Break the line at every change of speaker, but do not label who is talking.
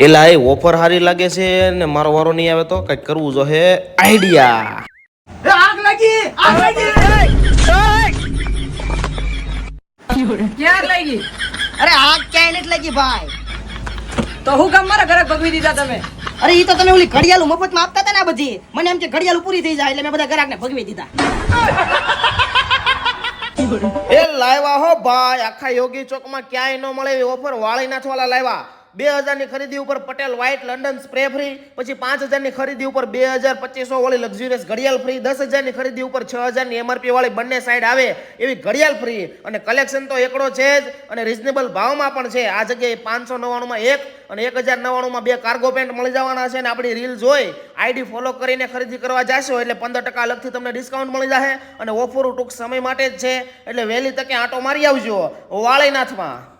એલા એ ઓફર હારી લાગે છે ને મારો વારો નહીં આવે તો કઈક કરવું જો હે આઈડિયા.
આગ લાગી આગ લાગી
ક્યાં લાગી?
અરે આગ ક્યાંય નથી લાગી ભાઈ.
તો હું કામ મારા ઘરે ભગવી દીધા તમે?
અરે ઈ તો તમે ઓલી ઘડિયાળું મફતમાં આપતા હતા ને આ બધી, મને એમ કે ઘડિયાળું પૂરી થઈ જાય એટલે મેં બધા ગ્રાહકને ભગવી દીધા.
એ લાવ્યા હો ભાઈ, આખા યોગી ચોકમાં ક્યાંય ન મળે એવી ઓફર વાળી નાથવાલા લાવ્યા. 2000 ની ખરીદી ઉપર Patel white London spray free, પછી 5000 ની ખરીદી ઉપર 2200 વાળી લક્ઝુરિયસ ઘડિયાળ ફ્રી, 10000 ની ખરીદી ઉપર 6000 ની એમઆરપી વાળી બંને સાઈડ આવે એવી ઘડિયાળ ફ્રી. અને કલેક્શન તો એકડો છે જ અને રીઝનેબલ ભાવમાં પણ છે. આ જગ્યાએ 599 માં એક અને 1099 માં બે કાર્ગો પેન્ટ મળી જવાના છે. અને આપણી રીલ જોઈ આઈડી ફોલો કરીને ખરીદી કરવા જાશો એટલે 15% અલગથી તમને ડિસ્કાઉન્ટ મળી જશે. અને ઓફરો ટૂંક સમય માટે જ છે એટલે વહેલી તકે આંટો મારી આવજો વાળીનાથમાં.